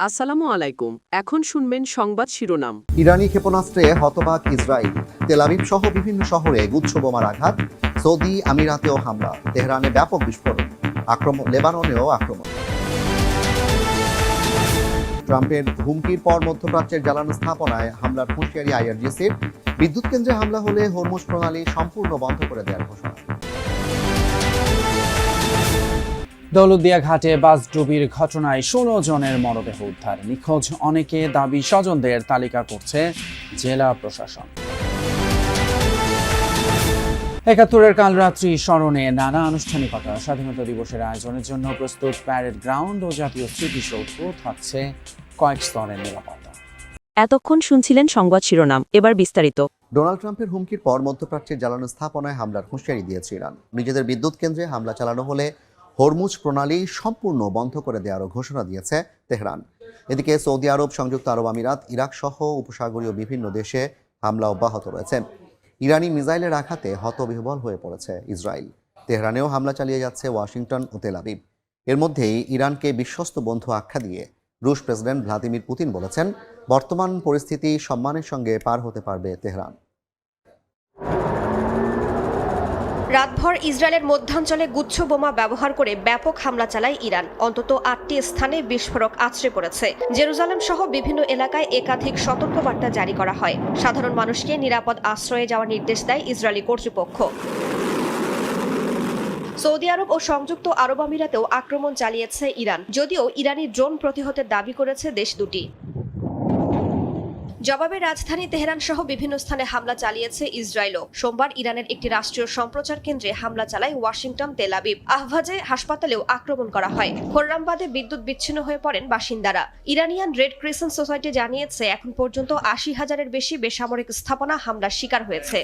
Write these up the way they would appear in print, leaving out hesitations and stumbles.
আসসালামু আলাইকুম। এখন শুনবেন সংবাদ শিরোনাম। ইরানি ক্ষেপণাস্ত্রে হতবাক ইসরায়েল, তেল আবিব সহ বিভিন্ন শহরে গুচ্ছ বোমার আঘাত, সৌদি আমিরাতেও হামলা, তেহরানে ব্যাপক বিস্ফোরণ, লেবাননেও আক্রমণ। ট্রাম্পের হুমকির পর মধ্যপ্রাচ্যের জ্বালানি স্থাপনায় হামলার হুঁশিয়ারি আইআরজিসির, বিদ্যুৎ কেন্দ্রে হামলা হলে হরমুজ প্রণালী সম্পূর্ণ বন্ধ করে দেওয়ার ঘোষণা। দৌলতদিয়া ঘাটে বাস ডুবির ঘটনায় 16 জনের মরদেহ উদ্ধার, নিখোঁজ অনেকে দাবি স্বজনদের তালিকা করছে জেলা প্রশাসন। ৭১-এর কাল রাত্রি স্মরণে নানা আনুষ্ঠানিকতা, স্বাধীনতা দিবসের আয়োজনের জন্য প্রস্তুত প্যারেড গ্রাউন্ড ও জাতীয় স্মৃতিসৌধ, থাকছে কয়েক স্তরের নিরাপত্তা। এতক্ষণ শুনছিলেন সংবাদ শিরোনাম, এবার বিস্তারিত। ডোনাল্ড ট্রাম্পের হুমকির পর মধ্যপ্রাচ্যের জ্বালানি স্থাপনায় হামলার হুঁশিয়ারি দিয়েছে ইরান। নিজেদের বিদ্যুৎ কেন্দ্রে হামলা চালানো হলে হরমুজ প্রণালী সম্পূর্ণ বন্ধ করে দেওয়ারও ঘোষণা দিয়েছে তেহরান। এদিকে সৌদি আরব, সংযুক্ত আরব আমিরাত, ইরাক সহ উপসাগরীয় বিভিন্ন দেশে হামলা অব্যাহত রয়েছে। ইরানি মিসাইলের আঘাতে হতবিহ্বল হয়ে পড়েছে ইসরায়েল। তেহরানেও হামলা চালিয়ে যাচ্ছে ওয়াশিংটন ও তেল আবিব। এর মধ্যেই ইরানকে বিশ্বস্ত বন্ধু আখ্যা দিয়ে রুশ প্রেসিডেন্ট ভ্লাদিমির পুতিন বলেছেন, বর্তমান পরিস্থিতি সম্মানের সঙ্গে পার হতে পারবে তেহরান। রাতভর ইসরায়েলের মধ্যাঞ্চলে গুচ্ছ বোমা ব্যবহার করে ব্যাপক হামলা চালায় ইরান। অন্তত 8টি স্থানে বিস্ফোরক আছড়ে পড়েছে। জেরুজালেম সহ বিভিন্ন এলাকায় একাধিক সতর্কবার্তা জারি করা হয়। সাধারণ মানুষকে নিরাপদ আশ্রয়ে যাওয়ার নির্দেশ দেয় ইসরায়েলি কর্তৃপক্ষ। সৌদি আরব ও সংযুক্ত আরব আমিরাতেও আক্রমণ চালিয়েছে ইরান, যদিও ইরানি ড্রোন প্রতিহতের দাবি করেছে দেশ দুটি। জবাবে রাজধানী তেহরান সহ বিভিন্ন স্থানে হামলা চালিয়েছে ইসরায়েলও। সোমবার ইরানের একটি রাষ্ট্রীয় সম্প্রচার কেন্দ্রে হামলা চালায় ওয়াশিংটন, তেল আবিব। আহভাজে হাসপাতালেও আক্রমণ করা হয়। খোররামবাদে বিদ্যুৎ বিচ্ছিন্ন হয়ে পড়েন বাসিন্দারা। ইরানিয়ান রেড ক্রিসেন্ট সোসাইটি জানিয়েছে, এখন পর্যন্ত ৮০,০০০-এর বেশি বেসামরিক স্থাপনা হামলার শিকার হয়েছে।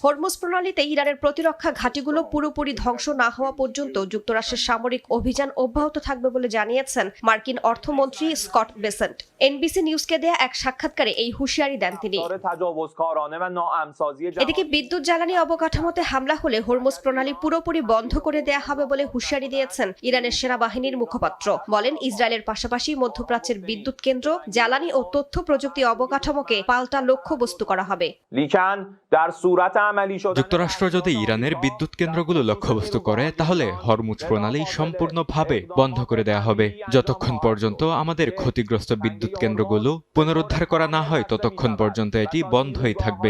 হরমুজ প্রণালীতে ইরানের প্রতিরক্ষা ঘাঁটিগুলো পুরোপুরি ধ্বংস না হওয়া পর্যন্ত যুক্তরাষ্ট্রের সামরিক অভিযান অব্যাহত থাকবে বলে জানিয়েছেন মার্কিন অর্থমন্ত্রী স্কট বেসেন্ট। এনবিসি নিউজকে দেয়া এক সাক্ষাৎকারে এই হুঁশিয়ারি দেন তিনি। এদিকে বিদ্যুৎ জ্বালানি অবকাঠামোতে হামলা হলে হরমুজ প্রণালী পুরোপুরি বন্ধ করে দেয়া হবে বলে হুঁশিয়ারি দিয়েছেন ইরানের সেনাবাহিনীর মুখপাত্র। বলেন, ইসরায়েলের পাশাপাশি মধ্যপ্রাচ্যের বিদ্যুৎ কেন্দ্র, জ্বালানি ও তথ্য প্রযুক্তি অবকাঠামোকে পাল্টা লক্ষ্যবস্তু করা হবে। যুক্তরাষ্ট্র যদি ইরানের বিদ্যুৎ কেন্দ্রগুলো লক্ষ্যবস্তু করে, তাহলে হরমুজ প্রণালী সম্পূর্ণভাবে বন্ধ করে দেয়া হবে। যতক্ষণ পর্যন্ত আমাদের ক্ষতিগ্রস্ত বিদ্যুৎ কেন্দ্রগুলো পুনরুদ্ধার করা না হয়, ততক্ষণ পর্যন্ত এটি বন্ধই থাকবে।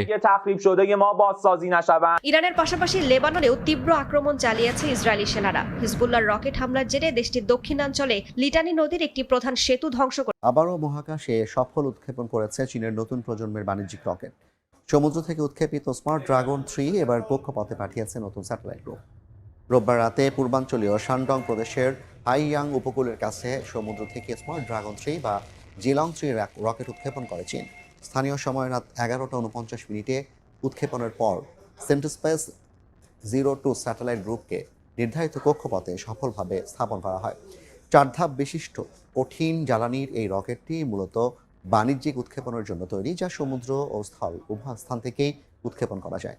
ইরানের পাশাপাশি লেবাননেও তীব্র আক্রমণ চালিয়েছে ইসরায়েলি সেনারা। হিজবুল্লাহর রকেট হামলার জেরে দেশটির দক্ষিণাঞ্চলে লিটানি নদীর একটি প্রধান সেতু ধ্বংস করে। আবারও মহাকাশে সফল উৎক্ষেপণ করেছে চীনের নতুন প্রজন্মের বাণিজ্যিক রকেট। সমুদ্র থেকে উৎক্ষেপিত স্মার্ট ড্রাগন 3 এবার কক্ষপথে পাঠিয়েছে নতুন স্যাটেলাইট গ্রুপ। রোববার রাতে পূর্বাঞ্চলীয় শানডং প্রদেশের হাইয়াং উপকূলের কাছে সমুদ্র থেকে স্মার্ট ড্রাগন 3 বা জিলং 3 রকেট উৎক্ষেপণ করে চীন। স্থানীয় সময় রাত 11:49 উৎক্ষেপণের পর সেন্টোস্পেস 02 স্যাটেলাইট গ্রুপকে নির্ধারিত কক্ষপথে সফলভাবে স্থাপন করা হয়। 4 ধাপ বিশিষ্ট কঠিন জ্বালানির এই রকেটটি মূলত বাণিজ্যিক উৎক্ষেপণের জন্য তৈরি, যা সমুদ্র ও স্থল উভয় স্থান থেকেই উৎক্ষেপণ করা যায়।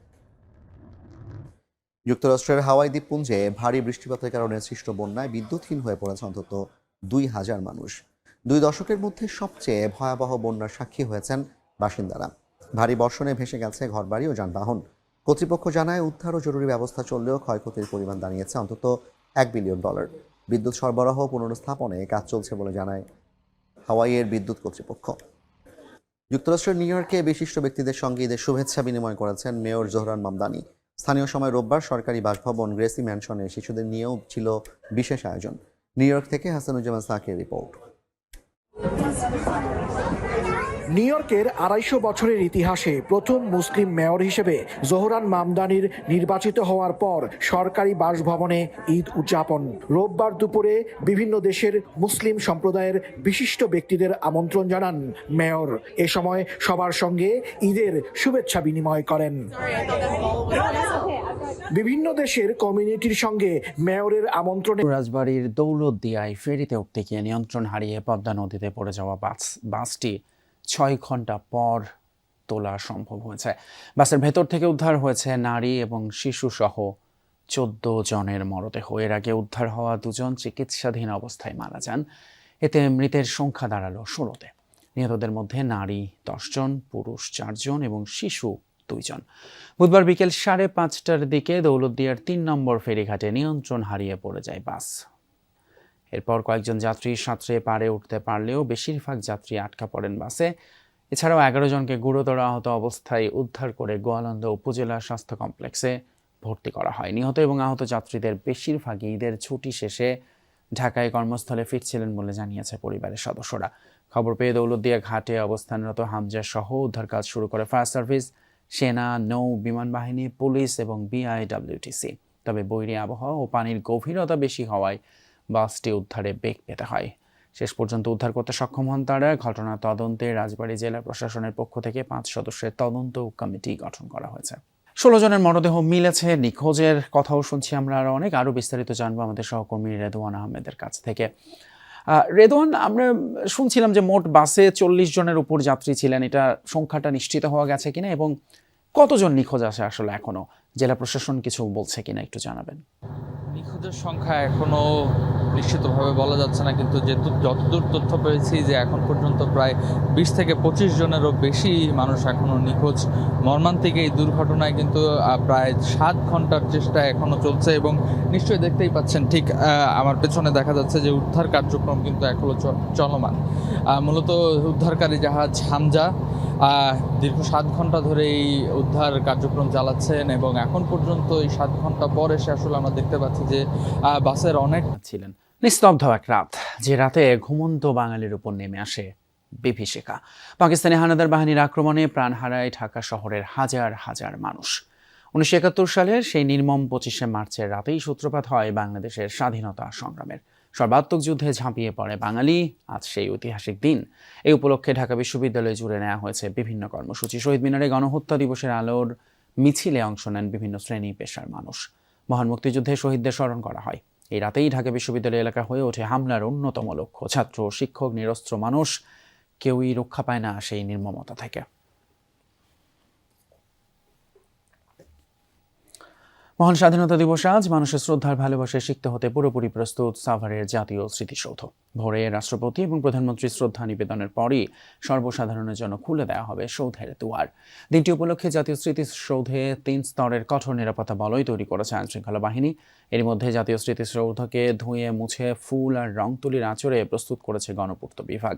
যুক্তরাষ্ট্রের হাওয়াই দ্বীপপুঞ্জে ভারী বৃষ্টিপাতের কারণে সৃষ্ট বন্যায় বিদ্যুৎহীন হয়ে পড়েছে অন্তত 2,000 মানুষ। 2 দশকের মধ্যে সবচেয়ে ভয়াবহ বন্যার সাক্ষী হয়েছেন বাসিন্দারা। ভারী বর্ষণে ভেসে গেছে ঘরবাড়ি ও যানবাহন। কর্তৃপক্ষ জানায়, উদ্ধার ও জরুরি ব্যবস্থা চললেও ক্ষয়ক্ষতির পরিমাণ দাঁড়িয়েছে অন্তত $1 বিলিয়ন। বিদ্যুৎ সরবরাহ পুনরুস্থাপনে কাজ চলছে বলে জানায় হাওয়াইয়ের বিদ্যুৎ কর্তৃপক্ষ। যুক্তরাষ্ট্রের নিউ ইয়র্কে বিশিষ্ট ব্যক্তিদের সঙ্গে ঈদের শুভেচ্ছা বিনিময় করেছেন মেয়র জোহরান মামদানি। স্থানীয় সময় রোববার সরকারি বাসভবন গ্রেসি ম্যানশনে শিশুদের নিয়েও ছিল বিশেষ আয়োজন। নিউ ইয়র্ক থেকে হাসানুজ্জামান সাকির রিপোর্ট। নিউ ইয়র্কের 250 বছরের ইতিহাসে প্রথম মুসলিম মেয়র হিসেবে জোহরান মামদানির নির্বাচিত হওয়ার পর সরকারি বাসভবনে ঈদ উদযাপন। রোববার দুপুরে বিভিন্ন দেশের মুসলিম সম্প্রদায়ের বিশিষ্ট ব্যক্তিদের আমন্ত্রণ জানান মেয়র। এ সময় সবার সঙ্গে ঈদের শুভেচ্ছা বিনিময় করেন। বিভিন্ন দেশের কমিউনিটির সঙ্গে মেয়রের আমন্ত্রণে রাজবাড়ীর দৌলতদিয়ায় ফেরিতে উঠতে গিয়ে নিয়ন্ত্রণ হারিয়ে পদ্মা নদীতে পড়ে যাওয়া বাসটি 6 ঘন্টা পর তোলা সম্ভব হয়েছে। বাসের ভেতর থেকে উদ্ধার হয়েছে নারী এবং শিশু সহ 14 জনের মরদেহ। এর আগে উদ্ধার হওয়া 2 জন চিকিৎসাধীন অবস্থায় মারা যান। এতে মৃতের সংখ্যা দাঁড়ালো 16-তে। নিহতদের মধ্যে নারী 10 জন, পুরুষ 4 জন এবং শিশু 2 জন। বুধবার বিকেল 5:30টার দিকে দৌলতদিয়ার 3 নম্বর ফেরিঘাটে নিয়ন্ত্রণ হারিয়ে পড়ে যায় বাস। এরপর কয়েকজন যাত্রী সাঁতরে পাড়ে উঠতে পারলেও বেশিরভাগ যাত্রী আটকা পড়েন বাসে। এছাড়াও 11 জনকে গুরুতর আহত অবস্থায় উদ্ধার করে গোয়ালন্দ উপজেলা স্বাস্থ্য কমপ্লেক্সে ভর্তি করা হয়। নিহত এবং আহত যাত্রীদের বেশিরভাগই ঈদের ছুটি শেষে ঢাকায় কর্মস্থলে ফিরছিলেন বলে জানিয়েছে পরিবারের সদস্যরা। খবর পেয়ে দৌলতদিয়া ঘাটে অবস্থানরত হামজা সহ উদ্ধার কাজ শুরু করে ফায়ার সার্ভিস, সেনা, নৌ বিমান বাহিনী, পুলিশ এবং বিআইডব্লিউটিসি। তবে বৈরী আবহাওয়া ও পানির গভীরতা বেশি হওয়ায় বাসটি উদ্ধারে বেগ পেতে হয়। শেষ পর্যন্ত উদ্ধার করতে সক্ষম হন তারা। ঘটনা তদন্তে রাজবাড়ী জেলা প্রশাসনের পক্ষ থেকে 5 সদস্যের তদন্ত কমিটি গঠন করা হয়েছে। 16 জনের মরদেহ মিলেছে। নিখোঁজের কথাও শুনছি আমরা আরও বিস্তারিত জানবো আমাদের সহকর্মী রেদওয়ান আহমেদের কাছ থেকে। রেদওয়ান, আমরা শুনছিলাম যে মোট বাসে 40 জনের উপর যাত্রী ছিলেন। এটা সংখ্যাটা নিশ্চিত হওয়া গেছে কিনা এবং কতজন নিখোঁজ আছে আসলে এখনো? জেলা প্রশাসন কিছু বলছে কিনা একটু জানাবেন। নিখোঁজের সংখ্যা এখনো নিশ্চিতভাবে বলা যাচ্ছে না, কিন্তু যতদূর তথ্য পেয়েছি যে এখন পর্যন্ত প্রায় 20 থেকে 25 জনেরও বেশি মানুষ এখনো নিখোঁজ। মর্মান্তিক এই দুর্ঘটনায় কিন্তু প্রায় 7 ঘন্টার চেষ্টা এখনো চলছে এবং নিশ্চয়ই দেখতেই পাচ্ছেন ঠিক আমার পেছনে দেখা যাচ্ছে যে উদ্ধার কার্যক্রম কিন্তু এখনো চলমান। মূলত উদ্ধারকারী জাহাজ হামজা দীর্ঘ 7 ঘন্টা ধরে এই উদ্ধার কার্যক্রম চালাচ্ছেন এবং এখন পর্যন্ত এই 7 ঘন্টা পর এসে আসলে আমরা দেখতে পাচ্ছি যে বাসের অনেক ছিলেন। নিস্তব্ধ এক রাত, যে রাতে ঘুমন্ত বাঙালির উপর নেমে আসে বিভীষিকা। পাকিস্তানি হানাদার বাহিনীর আক্রমণে প্রাণ হারায় ঢাকা শহরের হাজার হাজার মানুষ। 1971 সালের সেই নির্মম 25শে মার্চের রাতেই সূত্রপাত হয় বাংলাদেশের স্বাধীনতা সংগ্রামের। সর্বাত্মক যুদ্ধে ঝাঁপিয়ে পড়ে বাঙালি। আজ সেই ঐতিহাসিক দিন। এই উপলক্ষে ঢাকা বিশ্ববিদ্যালয়ে জুড়ে নেওয়া হয়েছে বিভিন্ন কর্মসূচি। শহীদ মিনারে গণহত্যা দিবসের আলোর মিছিলে অংশ নেন বিভিন্ন শ্রেণী পেশার মানুষ। মহান মুক্তিযুদ্ধে শহীদদের স্মরণ করা হয়। এই রাতেই ঢাকা বিশ্ববিদ্যালয় এলাকা হয়ে ওঠে হামলার অন্যতম লক্ষ্য। ছাত্র, শিক্ষক, নিরস্ত্র মানুষ কেউই রক্ষা পায় না সেই নির্মমতা থেকে। মহান স্বাধীনতা দিবস আজ মানুষের শ্রদ্ধার ভালোবাসায় সিক্ত হতে পুরোপুরি প্রস্তুত সাভারের জাতীয় স্মৃতিসৌধ। ভোরে রাষ্ট্রপতি এবং প্রধানমন্ত্রীর শ্রদ্ধা নিবেদনের পরই সর্বসাধারণের জন্য খুলে দেওয়া হবে সৌধের দুয়ার। দিনটি উপলক্ষে জাতীয় স্মৃতিসৌধে 3 স্তরের কঠোর নিরাপত্তা বলয় তৈরি করেছে আইনশৃঙ্খলা বাহিনী। এর মধ্যে জাতীয় স্মৃতিসৌধকে ধুয়ে মুছে ফুল আর রং তুলির আঁচড়ে প্রস্তুত করেছে গণপূর্ত বিভাগ।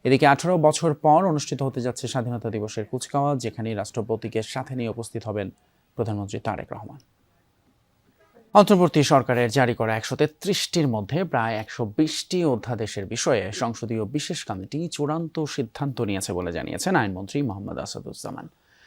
এদিকে 18 বছর পর অনুষ্ঠিত হতে যাচ্ছে স্বাধীনতা দিবসের কুচকাওয়াজ, যেখানে রাষ্ট্রপতিকে সাথে নিয়ে উপস্থিত হবেন প্রধানমন্ত্রী তারেক রহমান। অন্তর্বর্তী সরকারের জারি করা 133টির মধ্যে প্রায় 120টি অধ্যাদেশের বিষয়ে সংসদীয় বিশেষ কমিটি চূড়ান্ত সিদ্ধান্ত নিয়েছে বলে জানিয়েছেন আইনমন্ত্রী মোহাম্মদ আসাদুজ্জামান।